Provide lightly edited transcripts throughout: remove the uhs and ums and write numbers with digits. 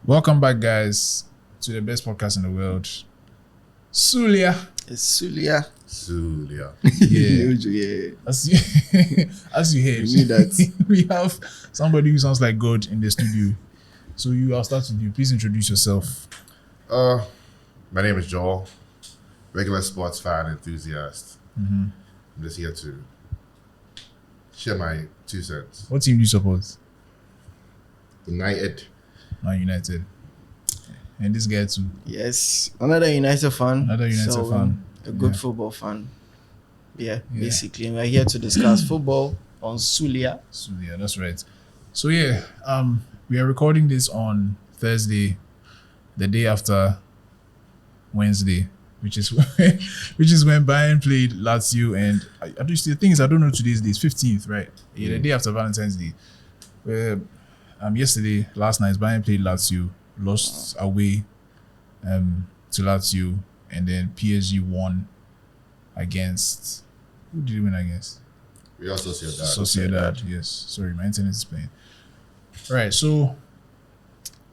Welcome back, guys, to the best podcast in the world. Sulia. It's Sulia. Sulia. Yeah. As you heard, need that. we have somebody who sounds like God in the studio. So I'll start with you. Please introduce yourself. My name is Joel, regular sports fan enthusiast. Mm-hmm. I'm just here to share my 2 cents. What team do you support? United. Man United. And this guy too. Yes. Another United fan. Fan. A good football fan. Yeah, basically. We're here to discuss football on Sulia. Sulia, that's right. So we are recording this on Thursday, the day after Wednesday, which is when Bayern played Lazio, and the thing is, I don't know today's date, 15th, right? Yeah, the day after Valentine's Day. Where last night Bayern played Lazio, lost away to Lazio, and then PSG won against, who did he win against? Real Sociedad. Sociedad, yes. Sorry, my internet is playing. Right, so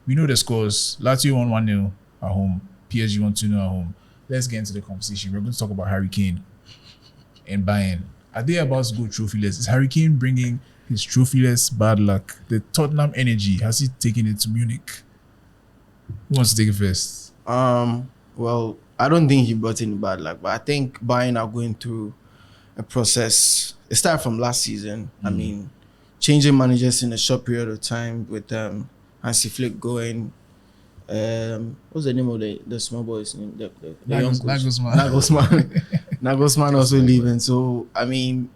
we know the scores. Lazio won 1-0 at home. PSG won 2-0 at home. Let's get into the conversation. We're going to talk about Harry Kane and Bayern. Are they about to go trophyless? Is Harry Kane bringing his trophyless bad luck? The Tottenham energy, has he taken it to Munich? Who wants to take it first? Well, I don't think he brought in bad luck, but I think Bayern are going through a process. It started from last season. I mean, changing managers in a short period of time with Hansi Flick going. What's the name of the small boy's name? The young coach? Nagelsmann. Nagelsmann also leaving. So, I mean,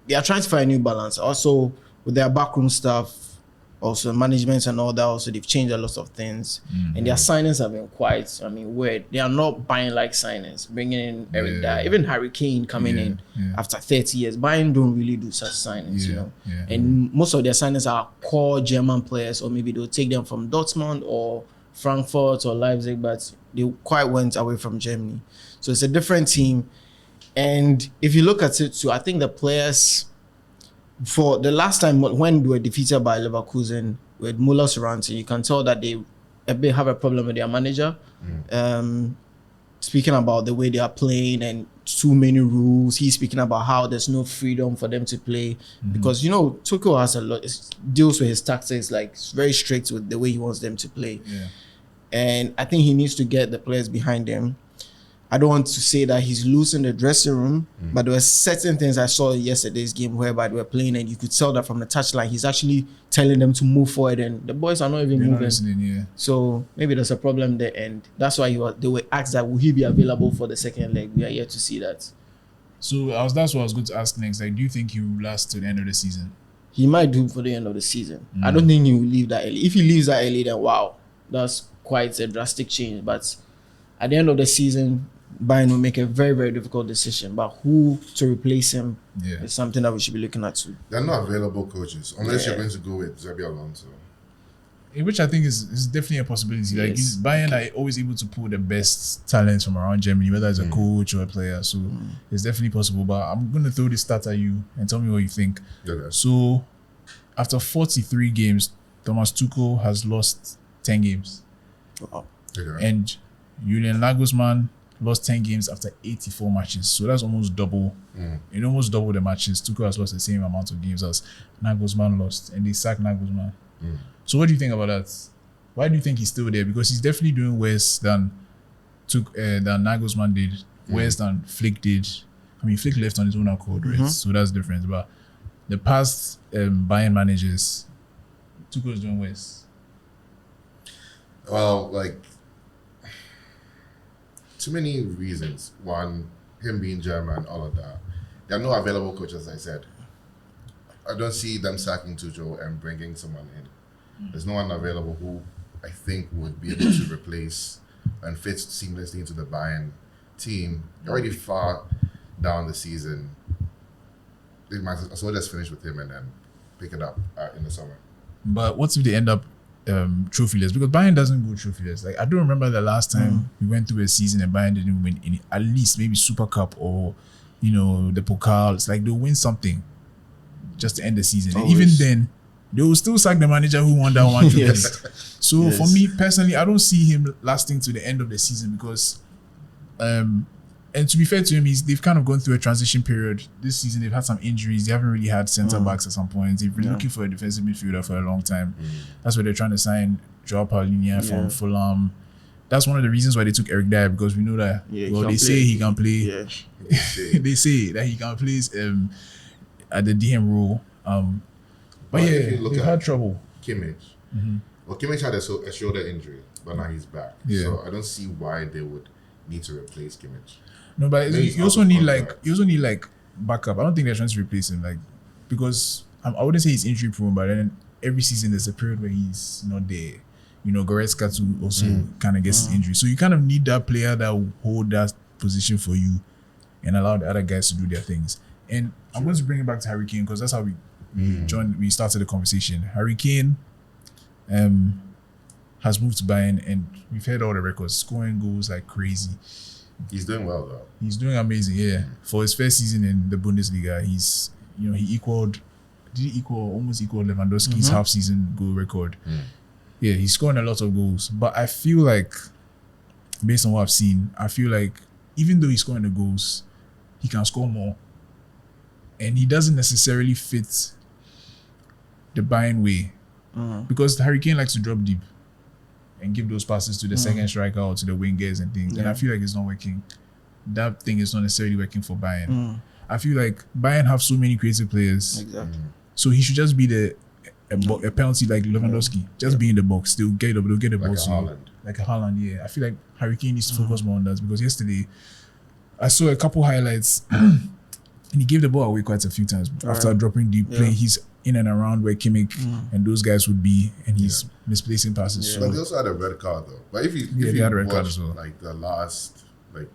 they are trying to find a new balance. Also, with their backroom staff, also management and all that, also they've changed a lot of things. And their signings have been quite, weird. They are not buying like signings, bringing in Eric Dyer, even Harry Kane coming in after 30 years. Bayern don't really do such signings, you know. And most of their signings are core German players, or maybe they'll take them from Dortmund or Frankfurt or Leipzig, but they quite went away from Germany. So it's a different team. And if you look at it too, I think the players, for the last time when they were defeated by Leverkusen with Muller surrounding, you can tell that they have a problem with their manager. Speaking about the way they are playing and too many rules. He's speaking about how there's no freedom for them to play because, you know, Tuchel has a lot, deals with his tactics, like very strict with the way he wants them to play. And I think he needs to get the players behind him. I don't want to say that he's losing the dressing room, but there were certain things I saw in yesterday's game whereby they were playing and you could tell that from the touchline, he's actually telling them to move forward and the boys are not even moving. So maybe there's a problem there, and that's why they were asked that will he be available for the second leg. We are yet to see that. So that's what I was going to ask next. Like, do you think he will last to the end of the season? He might do for the end of the season. I don't think he will leave that early. If he leaves that early, then wow, that's quite a drastic change. But at the end of the season, Bayern will make a very, very difficult decision. But who to replace him is something that we should be looking at too. They're not available coaches, unless you're going to go with Xabi Alonso. Which I think is definitely a possibility. Like Bayern are always able to pull the best talents from around Germany, whether it's a coach or a player. So it's definitely possible. But I'm going to throw this stat at you and tell me what you think. So after 43 games, Thomas Tuchel has lost 10 games. Wow. And Julian Nagelsmann lost 10 games after 84 matches. So that's almost double. It almost double the matches. Tuchel has lost the same amount of games as Nagelsmann lost. And they sacked Nagelsmann. So what do you think about that? Why do you think he's still there? Because he's definitely doing worse than Nagelsmann did. Worse than Flick did. I mean, Flick left on his own accord, right? So that's different. But the past Bayern managers, Tuchel's doing worse. Well, too many reasons. One, him being German, all of that. There are no available coaches, as I said. I don't see them sacking Tuchel and bringing someone in. There's no one available who I think would be able to replace and fit seamlessly into the Bayern team. They're already far down the season. They might as well just finish with him and then pick it up in the summer. But what if they end up trophyless? Because Bayern doesn't go trophyless. Like, I don't remember the last time we went through a season and Bayern didn't win any, at least maybe Super Cup or, you know, the Pokal. It's like they'll win something just to end the season. And even then, they will still sack the manager who won that one trophy. Yes. So Yes. for me personally, I don't see him lasting to the end of the season because, and to be fair to him, they've kind of gone through a transition period. This season, they've had some injuries. They haven't really had centre backs at some point. They've been looking for a defensive midfielder for a long time. That's why they're trying to sign Joao Paulinho from Fulham. That's one of the reasons why they took Eric Dyer, because we know that, they say he can play. Yeah. They say that he can play at the DM role. But if you look they've at had trouble. Kimmich. Well, Kimmich had a shoulder injury, but now he's back. Yeah. So I don't see why they would need to replace Kimmich. No, but Maybe he's you out also of need contract. backup. I don't think they're trying to replace him, because I wouldn't say he's injury prone, but then every season there's a period where he's not there. Goretzka too also kind of gets his injury, so you kind of need that player that will hold that position for you and allow the other guys to do their things. And I'm going to bring it back to Harry Kane because that's how we started the conversation. Harry Kane has moved to Bayern, and we've heard all the records, scoring goals like crazy. He's doing well though. He's doing amazing, yeah. For his first season in the Bundesliga, he's he almost equaled Lewandowski's half season goal record. Yeah, he's scoring a lot of goals. But I feel like, based on what I've seen, even though he's scoring the goals, he can score more. And he doesn't necessarily fit the Bayern way. Because Harry Kane likes to drop deep and give those passes to the second striker or to the wingers and things. And I feel like it's not working. That thing is not necessarily working for Bayern. I feel like Bayern have so many creative players. Exactly. So he should just be a penalty like Lewandowski. Just be in the box. They'll get the ball. Like a Haaland, yeah. I feel like Harry Kane needs to focus more on that, because yesterday I saw a couple highlights and he gave the ball away quite a few times after dropping deep, playing. He's in and around where Kimmich and those guys would be, and he's misplacing passes. But they also had a red card though. But if you had a red card watch as well. like the last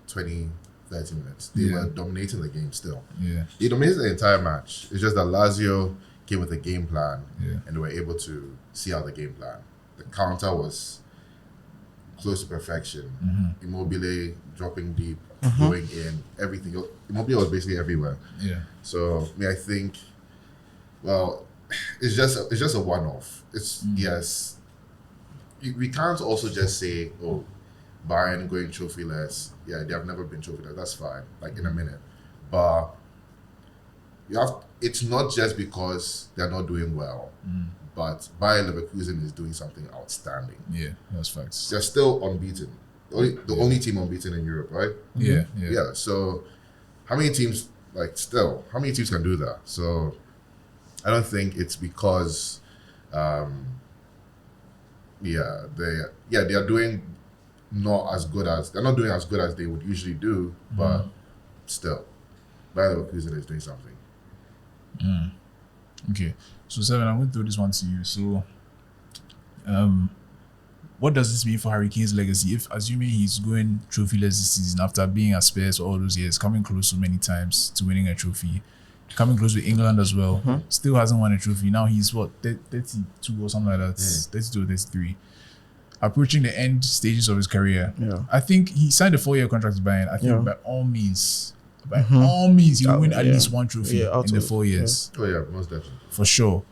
20, 30 minutes, they were dominating the game still. Yeah. They dominated the entire match. It's just that Lazio came with a game plan and they were able to see out the game plan. The counter was close to perfection. Immobile dropping deep, going in, everything. Immobile was basically everywhere. Yeah. So I think, well, it's just a one-off. It's yes. We can't also just say, oh, Bayern going trophyless. Yeah, they have never been trophyless. That's fine. Like in a minute, but it's not just because they're not doing well, but Bayer Leverkusen is doing something outstanding. Yeah, that's facts. They're still unbeaten. The only team unbeaten in Europe, right? Yeah. So how many teams can do that? So I don't think it's because they are doing they're not doing as good as they would usually do, but still Bayer Leverkusen is doing something. Okay, so Selwyn, I'm going to throw this one to you. So, what does this mean for Harry Kane's legacy? If assuming he's going trophyless this season after being at Spurs for all those years, coming close so many times to winning a trophy, coming close with England as well, still hasn't won a trophy. Now he's 32 or something like that, 32 or 33. Approaching the end stages of his career. Yeah. I think he signed a 4-year contract with Bayern. I think by all means, he will win at least one trophy in the 4 years. Oh yeah, most definitely. For sure.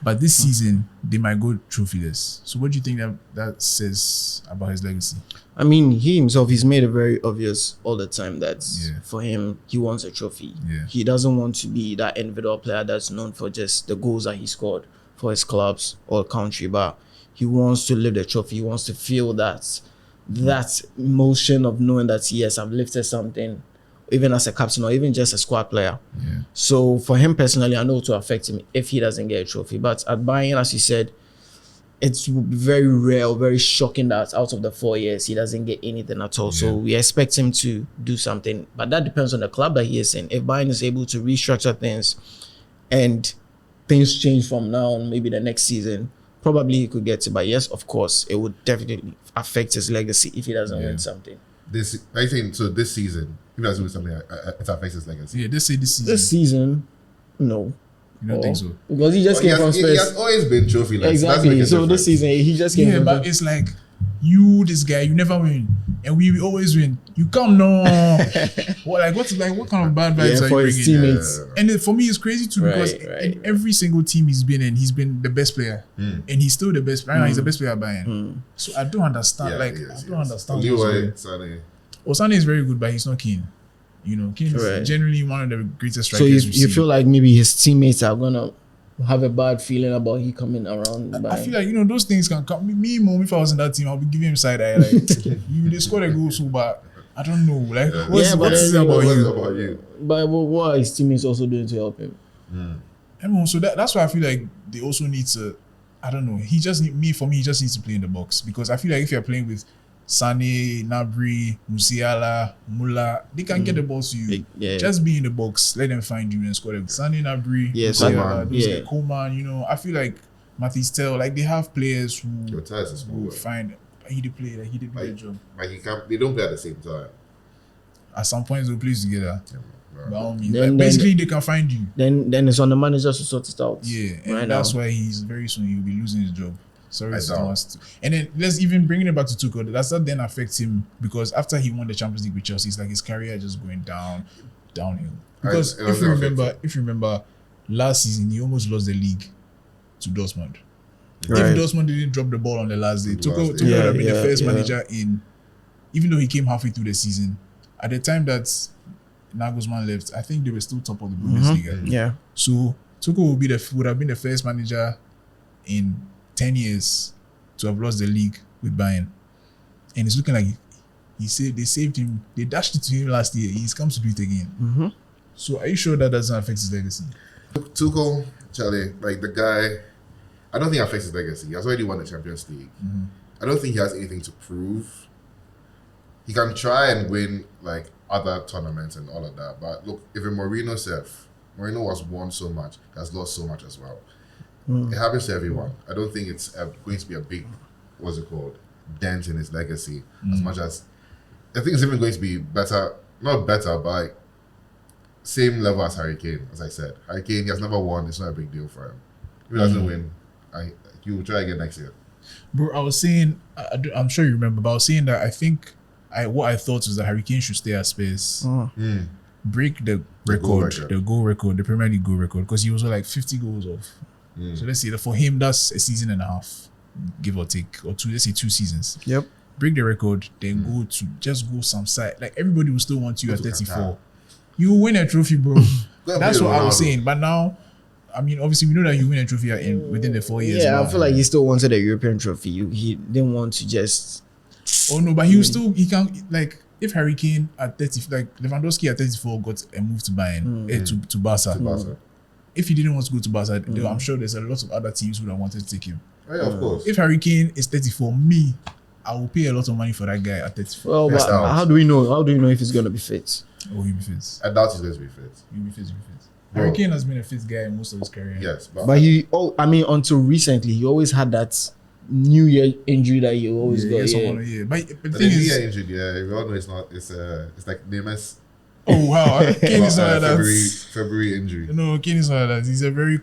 But this season, they might go trophyless. So what do you think that says about his legacy? I mean, he himself, he's made it very obvious all the time that for him, he wants a trophy. Yeah. He doesn't want to be that individual player that's known for just the goals that he scored for his clubs or country, but he wants to live the trophy. He wants to feel that emotion of knowing that, yes, I've lifted something, even as a captain or even just a squad player. Yeah. So for him personally, I know it will affect him if he doesn't get a trophy. But at Bayern, as you said, it's very rare, very shocking that out of the 4 years, he doesn't get anything at all. Yeah. So we expect him to do something. But that depends on the club that he is in. If Bayern is able to restructure things and things change from now on, maybe the next season, probably he could get it. But yes, of course, it would definitely affect his legacy if he doesn't win something. I think so. This season, if he doesn't win something, it affects his legacy. Yeah, this season. This season, no. You don't think so? Because he just came from Spurs. He has always been trophyless. Exactly. So this season, he just came from but it's like You, this guy, you never win, and we always win. You come no. What kind of bad vibes are you for his bringing? teammates. And for me, it's crazy too because Right. in every single team he's been in, he's been the best player, and he's still the best. Right now, he's the best player at Bayern. So I don't understand. I don't understand. Osane is very good, but he's not Kane. You know, Kane is generally one of the greatest So strikers. you feel like maybe his teammates are gonna have a bad feeling about he coming around. I feel like, you know, those things can come. Me, Mom, if I was in that team, I'll be giving him side eye. Like, they scored a goal, so but I don't know. Like, what's it about you? But what are his teammates also doing to help him? And so that's why I feel like they also need to. I don't know. He just needs to play in the box, because I feel like if you're playing with Sane, Nabri, Musiala, Mulla, they can get the ball to you. Just be in the box, let them find you and score them. Sane, Nabri, Musiala, Coleman, you know, I feel like Mathis Tel, like they have players who find he did play, like he did the job. Like they don't play at the same time. At some points they'll play together. By all means. Like basically they can find you. Then it's on the manager to sort it out. Yeah, and that's why he's very soon he'll be losing his job. Sorry, Thomas. And then let's even bring it back to Tuchel. Does that then affect him? Because after he won the Champions League with Chelsea, it's like his career just going downhill. Because if you remember, last season he almost lost the league to Dortmund. If Dortmund didn't drop the ball on the last day, Tuchel would have been the first manager in. Even though he came halfway through the season, at the time that Nagelsmann left, I think they were still top of the Bundesliga. Yeah. So Tuchel would have been the first manager in 10 years to have lost the league with Bayern, and it's looking like they saved him. They dashed it to him last year. He's come to do it again. So are you sure that doesn't affect his legacy? Tuchel, Charlie, like the guy, I don't think it affects his legacy. He has already won the Champions League. I don't think he has anything to prove. He can try and win like other tournaments and all of that, but look, even Mourinho has won so much, has lost so much as well. It happens to everyone. I don't think it's going to be a big, dent in his legacy as much as I think it's even going to be better, not better, but like, same level as Harry Kane. As I said, Harry Kane, he has never won. It's not a big deal for him. If he doesn't win, he will try again next year. Bro, I was saying, I'm sure you remember, but I was saying that I think what I thought was that Harry Kane should stay at Spurs. Break the goal record, the Premier League goal record, because he was like 50 goals off. So let's say that for him, that's a season and a half, give or take, or let's say 2 seasons. Yep. Break the record, then go some side. Like everybody will still want you at 34. You win a trophy, bro. That's what I was saying. But now, I mean, obviously we know that you win a trophy within the 4 years. Yeah, I feel like he still wanted a European trophy. He didn't want to just. Oh no, but he can, like, if Harry Kane at 30, like Lewandowski at 34 got a move to Bayern, to Barca. If he didn't want to go to Barca, I'm sure there's a lot of other teams who would have wanted to take him. Oh, yeah, of course. If Harry Kane is 34, I will pay a lot of money for that guy at 34. Well, but how do we know? How do you know if he's going to be fit? Oh, he'll be fit. I doubt he's going to be fit. He'll be fit. Harry Kane has been a fit guy most of his career. Yes, but until recently, he always had that New Year injury that he always got. But the thing is, injured. Yeah, we all know it's not. It's like Neymar. Oh wow, Kane is not that. February injury. No, Kane is not that. He's a very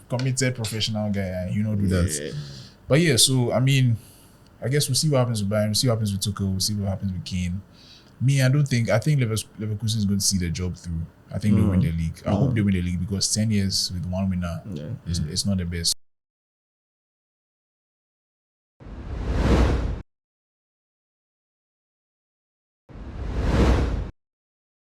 committed professional guy, and you know do that. But yeah, so I mean, I guess we'll see what happens with Bayern. We'll see what happens with Tuchel. We'll see what happens with Kane. I think Leverkusen is going to see the job through. I think they'll win the league. I hope they win the league, because 10 years with one winner, it's not the best.